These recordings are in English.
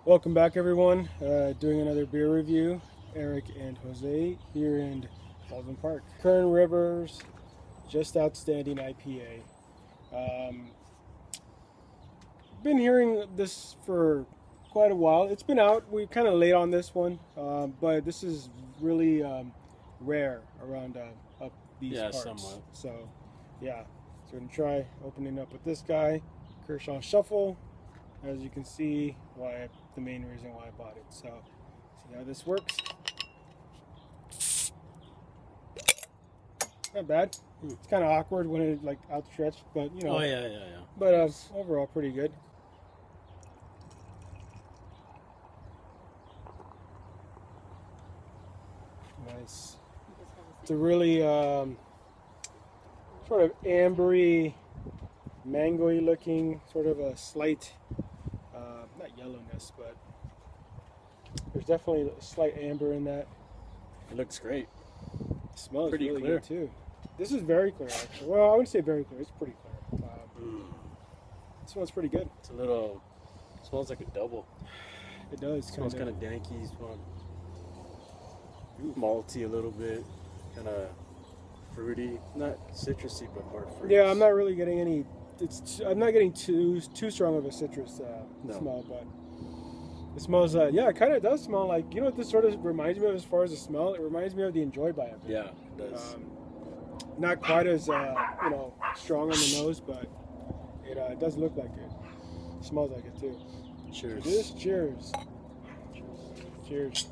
Welcome back, everyone. Doing another beer review. Eric and Jose here in Baldwin Park. Kern Rivers, just outstanding IPA. Been hearing this for quite a while. It's been out. We kind of late on this one, but this is really rare around up these parts. Somewhat. So, yeah. So we're gonna try opening up with this guy, Kershaw Shuffle. As you can see, the main reason why I bought it. So, see how this works. Not bad. It's kind of awkward when it like outstretched, but you know. Oh yeah. But overall, pretty good. Nice. It's a really sort of ambery, mangoey looking, sort of a slight. Not yellowness, but there's definitely a slight amber in that. It looks great. It smells pretty really clear good too. This is very clear, actually. Well, I wouldn't say very clear. It's pretty clear. It smells pretty good. It's smells like a double. It does. It smells kind of danky. Malty a little bit. Kind of fruity. Not citrusy, but more fruity. Yeah, I'm not really getting any. I'm not getting too strong of a citrus smell, but it smells. It kind of does smell like, you know what this sort of reminds me of as far as the smell. It reminds me of the Enjoy by a bit. Yeah, it does. Not quite as strong on the nose, but it does look like it. It smells like it too. Cheers. Cheers. Cheers.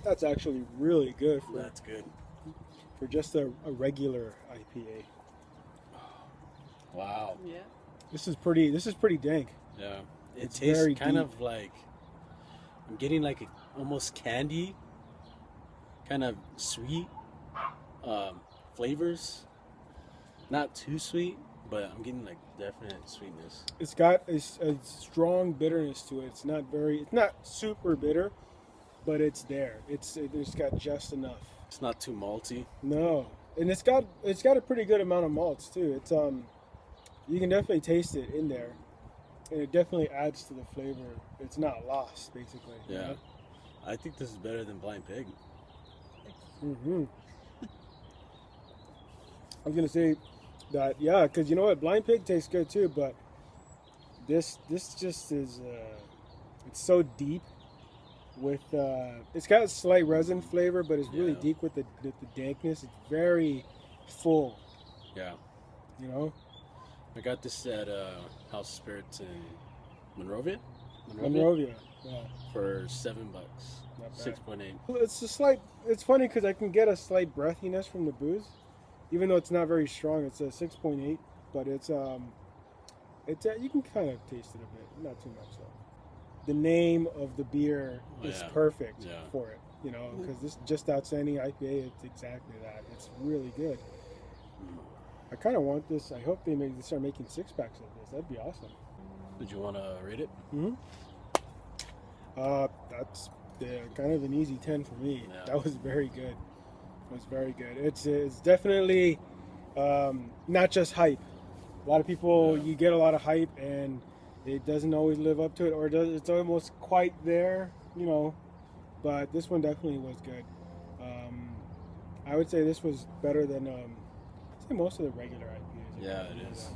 That's actually really good That's good. for just a regular IPA. Wow. Yeah. This is pretty dank. Yeah. It It's tastes very kind deep. of like, I'm getting like almost candy, kind of sweet flavors. Not too sweet, but I'm getting like definite sweetness. It's got a strong bitterness to it. It's not super bitter, but it's there. It's got just enough. It's not too malty. No, and it's got a pretty good amount of malts too. It's you can definitely taste it in there, and it definitely adds to the flavor. It's not lost, basically. Yeah. You know? I think this is better than Blind Pig. Mm-hmm. I was gonna say that, yeah, because you know what, Blind Pig tastes good too, but this just is it's so deep with it's got a slight resin flavor, but it's really deep with the dankness. It's very full. Yeah. You know. I got this at House of Spirits in Monrovia. Monrovia. Yeah. For $7. Not bad. 6.8. It's a slight. It's funny because I can get a slight breathiness from the booze, even though it's not very strong. It's a 6.8, but it's you can kind of taste it a bit, not too much though. The name of the beer is perfect for it, you know, because this just outstanding IPA. It's exactly that. It's really good. I kind of want this. I hope they start making 6-packs of this. That'd be awesome. Did you want to rate it? Mm-hmm. That's kind of an easy 10 for me. Yeah. That was very good. It was very good. It's definitely not just hype. A lot of people, you get a lot of hype and it doesn't always live up to it, or it's almost quite there, you know. But this one definitely was good. I would say this was better than I'd say most of the regular IPAs. Yeah, it is.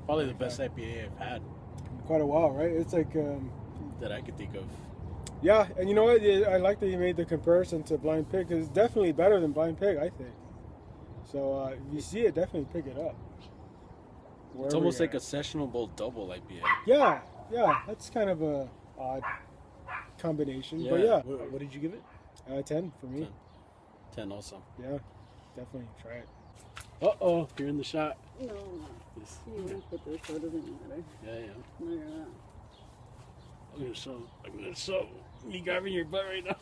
Probably the best IPA I've had In quite a while, right? It's like that I could think of. yeah, and you know what? I like that you made the comparison to Blind Pig, because it's definitely better than Blind Pig, I think. So if you see it, definitely pick it up. It's almost like a sessionable double IPA. Yeah, that's kind of a odd combination, but yeah. What did you give it? 10 for me. 10 also. Yeah, definitely try it. Uh-oh, you're in the shot. No, Yes. you wouldn't put this, so it doesn't matter. Yeah. No, you're not. I'm gonna show me grabbing your butt right now.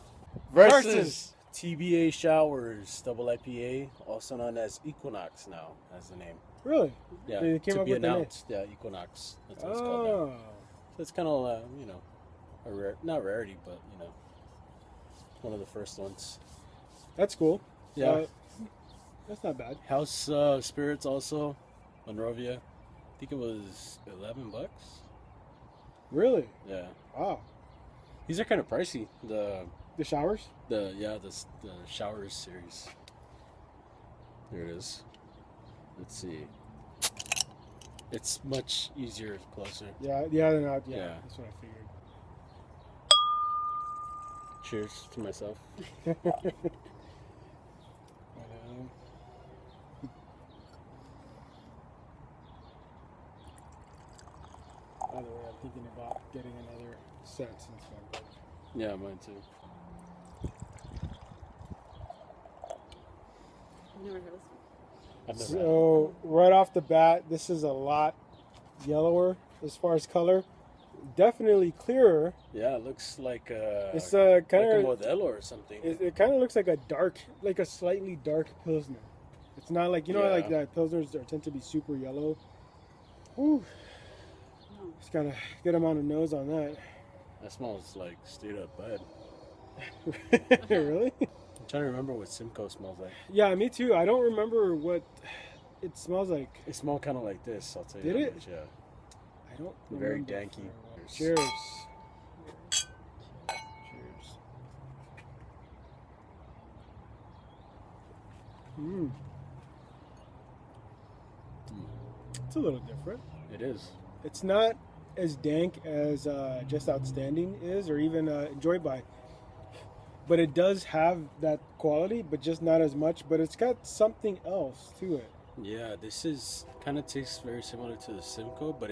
Versus TBA Showers Double IPA, also known as Equinox now, as the name. Really? Yeah, They came to up be with the name. announced. Yeah, Equinox. That's what it's called now. Oh, So it's kind of, a rare, not rarity, but one of the first ones. that's cool. Yeah. That's not bad. House Spirits also, Monrovia. I think it was $11. Really? Yeah. Wow. These are kind of pricey. The showers? The Showers series. There it is. Let's see. It's much easier closer. Yeah, they're not. Yeah, Yeah. that's what I figured. Cheers to myself. By the way, I'm thinking about getting another set since I'm broke. Yeah, mine too. Never has. I've never So right off the bat, this is a lot yellower as far as color. Definitely clearer. Yeah, it looks like It's like kind a of Modelo or something. it kind of looks like like a slightly dark pilsner. It's not like like Yeah. that pilsners tend to be super yellow. Ooh, No. just got a good amount of nose on that. That smells like straight up bud. Really? I'm trying to remember what Simcoe smells like. Yeah, me too. I don't remember what it smells like. It smelled kind of like this. I'll tell you. Did that it? much, yeah. I don't. Very remember danky. very well. Cheers. Cheers. Mm. It's a little different. It is. It's not as dank as Just Outstanding is, or even Enjoy By. But it does have that quality, but just not as much. But it's got something else to it. Yeah, this is kind of tastes very similar to the Simcoe, but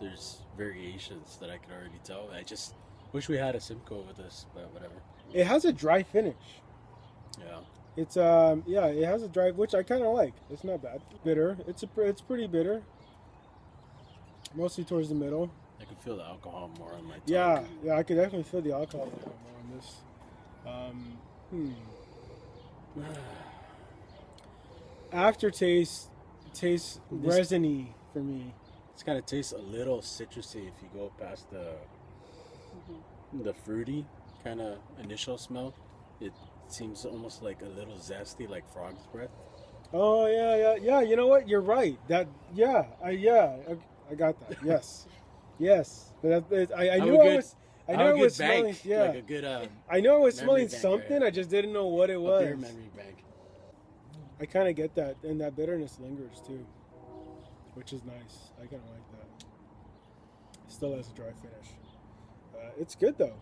there's variations that I can already tell. I just wish we had a Simcoe with this, but whatever. It has a dry finish. Yeah. It's it has a dry, which I kind of like. It's not bad. Bitter. It's pretty bitter. Mostly towards the middle. I can feel the alcohol more on my tongue. Yeah, I could definitely feel the alcohol a little more on this. Aftertaste tastes This- resiny for me. It's kind of tastes a little citrusy if you go past the fruity kind of initial smell. It seems almost like a little zesty, like frog's breath. Oh yeah. You know what? You're right. I got that. Yes, yes. But I knew I was. I know I was smelling. Yeah, like a good I know I was memory smelling bank, something. right? I just didn't know what it a was. beer memory bank. I kind of get that, and that bitterness lingers too, which is nice. I kind of like that. Still has a dry finish. It's good though.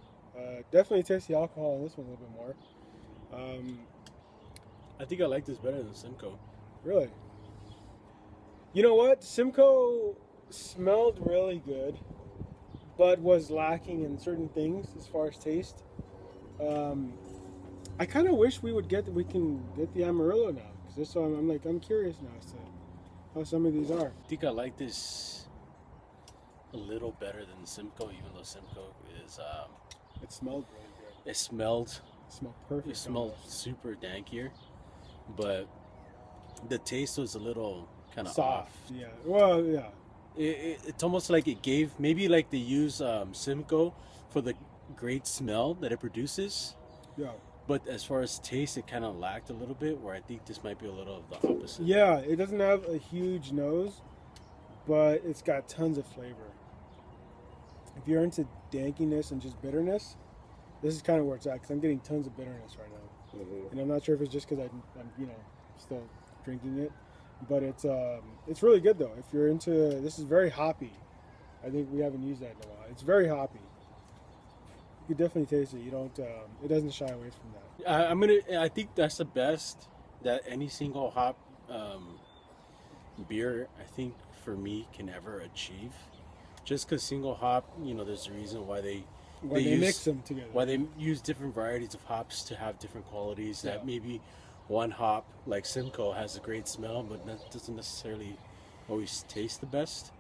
Definitely taste the alcohol in this one a little bit more. I think I like this better than Simcoe. Really. You know what? Simcoe smelled really good, but was lacking in certain things as far as taste. I kind of wish we can get the Amarillo now, because so I'm curious now as to how some of these are. I think I like this a little better than Simcoe, even though Simcoe is It smelled really good. it smelled It smelled perfect. it smelled super dankier, but the taste was a little kind of soft. off. Yeah. Well, yeah. It's almost like it gave, maybe like they use Simcoe for the great smell that it produces, Yeah. but as far as taste, it kind of lacked a little bit, where I think this might be a little of the opposite. Yeah, it doesn't have a huge nose, but it's got tons of flavor. If you're into dankiness and just bitterness, this is kind of where it's at, because I'm getting tons of bitterness right now. Mhm. And I'm not sure if it's just because I'm still drinking it, but it's really good though. If you're into, this is very hoppy. I think we haven't used that in a while. It's very hoppy. You can definitely taste it. You don't. It doesn't shy away from that. I think that's the best that any single hop beer, I think, for me, can ever achieve. Just because single hop, there's a reason why they Mix them together. why they use different varieties of hops to have different qualities. Yeah. That maybe one hop like Simcoe has a great smell, but that doesn't necessarily always taste the best.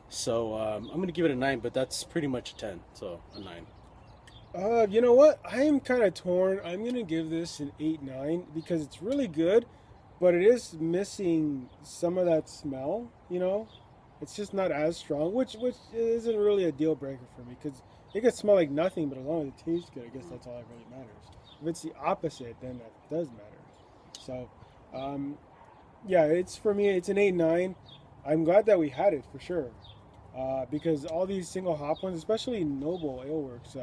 So I'm gonna give it a 9, but that's pretty much a 10. So a 9. You know what? I am kind of torn. I'm gonna give this an 8-9 because it's really good, but it is missing some of that smell. It's just not as strong, which isn't really a deal breaker for me, because it could smell like nothing, but as long as it tastes good, I guess that's all that really matters. If it's the opposite, then that does matter. So Yeah, it's for me. It's an 8.9. I'm glad that we had it for sure, because all these single hop ones, especially Noble Aleworks,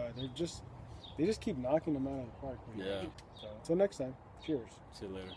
they just keep knocking them out of the park. Yeah. So until next time, cheers. See you later.